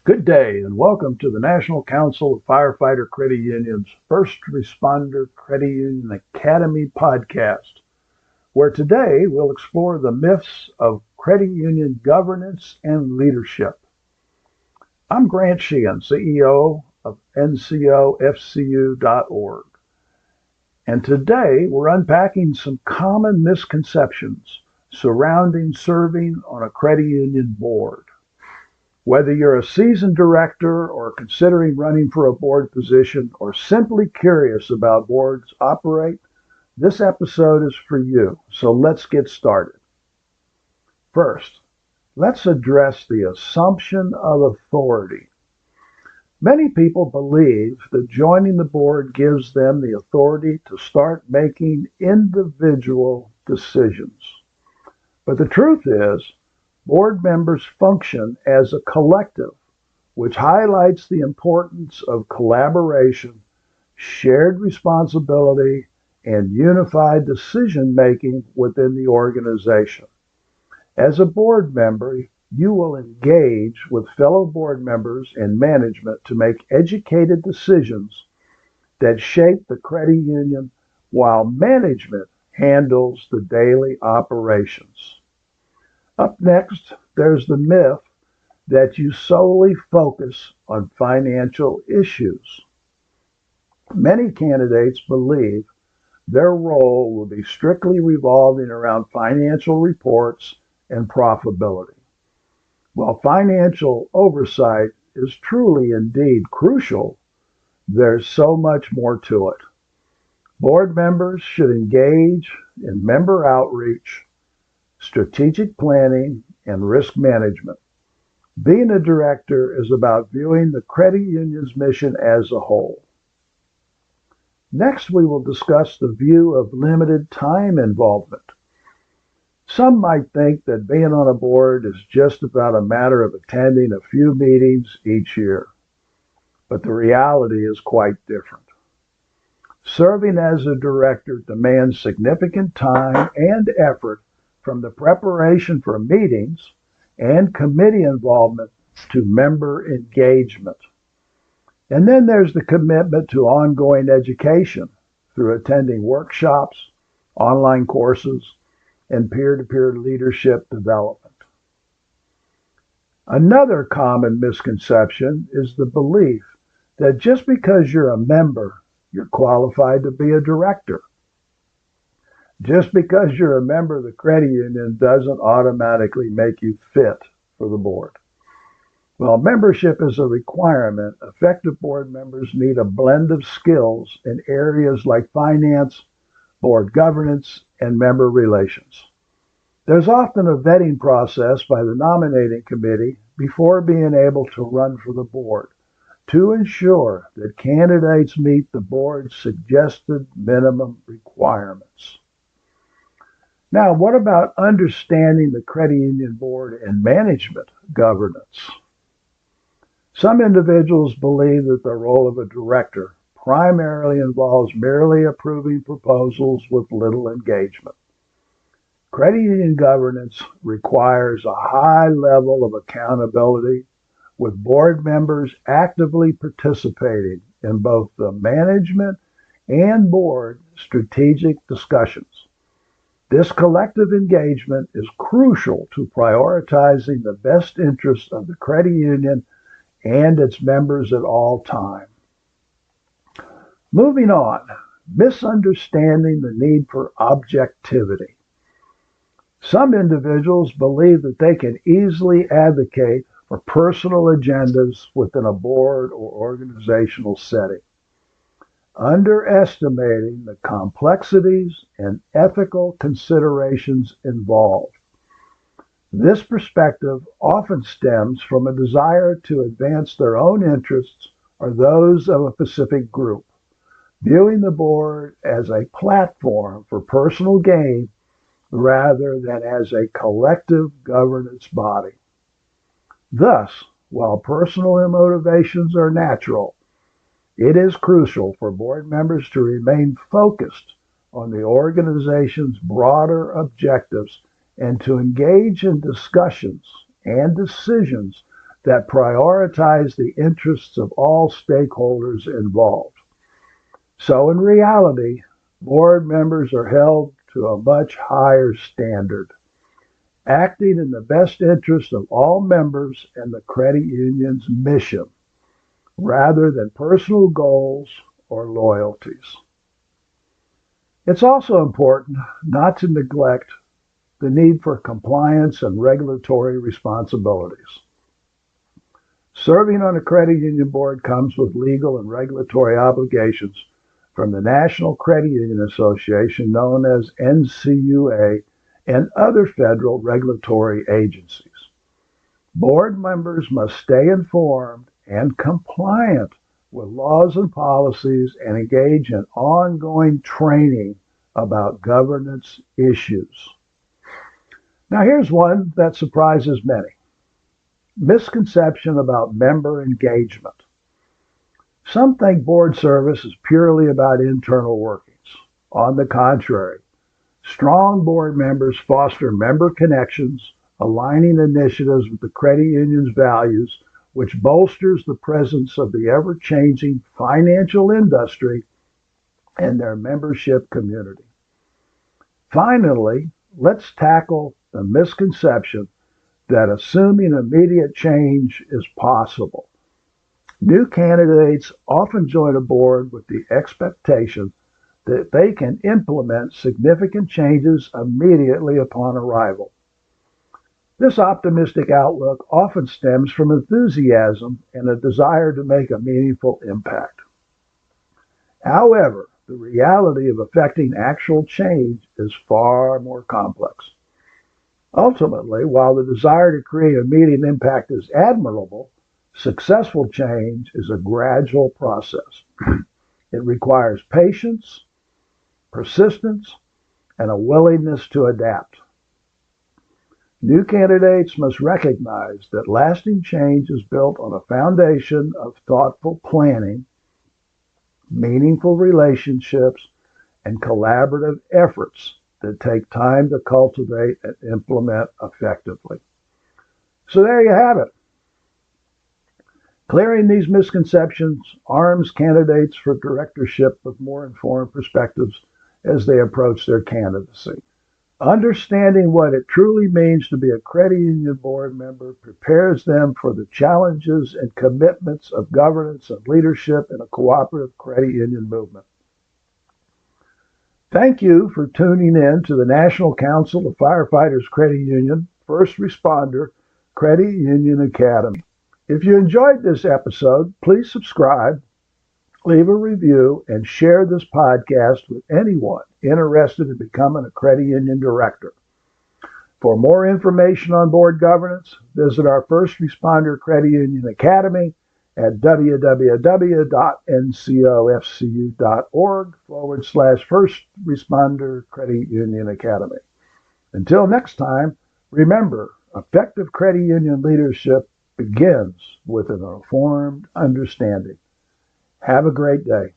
Good day and welcome to the National Council of Firefighter Credit Unions First Responder Credit Union Academy podcast, where today we'll explore the myths of credit union governance and leadership. I'm Grant Sheehan, CEO of NCOFCU.org, and today we're unpacking some common misconceptions surrounding serving on a credit union board. Whether you're a seasoned director or considering running for a board position or simply curious about boards operate, this episode is for you. So let's get started. First, let's address the assumption of authority. Many people believe that joining the board gives them the authority to start making individual decisions. But the truth is, board members function as a collective, which highlights the importance of collaboration, shared responsibility, and unified decision-making within the organization. As a board member, you will engage with fellow board members and management to make educated decisions that shape the credit union while management handles the daily operations. Up next, there's the myth that you solely focus on financial issues. Many candidates believe their role will be strictly revolving around financial reports and profitability. While financial oversight is truly indeed crucial, there's so much more to it. Board members should engage in member outreach, strategic planning, and risk management. Being a director is about viewing the credit union's mission as a whole. Next, we will discuss the view of limited time involvement. Some might think that being on a board is just about a matter of attending a few meetings each year, but the reality is quite different. Serving as a director demands significant time and effort from the preparation for meetings and committee involvement to member engagement. And then there's the commitment to ongoing education through attending workshops, online courses, and peer-to-peer leadership development. Another common misconception is the belief that just because you're a member, you're qualified to be a director. Just because you're a member of the credit union doesn't automatically make you fit for the board. While membership is a requirement, effective board members need a blend of skills in areas like finance, board governance, and member relations. There's often a vetting process by the nominating committee before being able to run for the board to ensure that candidates meet the board's suggested minimum requirements. Now, what about understanding the credit union board and management governance? Some individuals believe that the role of a director primarily involves merely approving proposals with little engagement. Credit union governance requires a high level of accountability, with board members actively participating in both the management and board strategic discussions. This collective engagement is crucial to prioritizing the best interests of the credit union and its members at all times. Moving on, misunderstanding the need for objectivity. Some individuals believe that they can easily advocate for personal agendas within a board or organizational setting, underestimating the complexities and ethical considerations involved. This perspective often stems from a desire to advance their own interests or those of a specific group, viewing the board as a platform for personal gain rather than as a collective governance body. Thus, while personal motivations are natural, it is crucial for board members to remain focused on the organization's broader objectives and to engage in discussions and decisions that prioritize the interests of all stakeholders involved. So in reality, board members are held to a much higher standard, acting in the best interest of all members and the credit union's mission, rather than personal goals or loyalties. It's also important not to neglect the need for compliance and regulatory responsibilities. Serving on a credit union board comes with legal and regulatory obligations from the National Credit Union Association, known as NCUA, and other federal regulatory agencies. Board members must stay informed and compliant with laws and policies and engage in ongoing training about governance issues. Now, here's one that surprises many: misconception about member engagement. Some think board service is purely about internal workings. On the contrary, strong board members foster member connections, aligning initiatives with the credit union's values, which bolsters the presence of the ever-changing financial industry and their membership community. Finally, let's tackle the misconception that assuming immediate change is possible. New candidates often join a board with the expectation that they can implement significant changes immediately upon arrival. This optimistic outlook often stems from enthusiasm and a desire to make a meaningful impact. However, the reality of effecting actual change is far more complex. Ultimately, while the desire to create immediate impact is admirable, successful change is a gradual process. It requires patience, persistence, and a willingness to adapt. New candidates must recognize that lasting change is built on a foundation of thoughtful planning, meaningful relationships, and collaborative efforts that take time to cultivate and implement effectively. So there you have it. Clearing these misconceptions arms candidates for directorship with more informed perspectives as they approach their candidacy. Understanding what it truly means to be a credit union board member prepares them for the challenges and commitments of governance and leadership in a cooperative credit union movement. Thank you for tuning in to the National Council of Firefighters Credit Union First Responder Credit Union Academy. If you enjoyed this episode, please subscribe, leave a review, and share this podcast with anyone interested in becoming a credit union director. For more information on board governance, visit our First Responder Credit Union Academy at www.ncofcu.org/First Responder Credit Union Academy. Until next time, remember, effective credit union leadership begins with an informed understanding. Have a great day.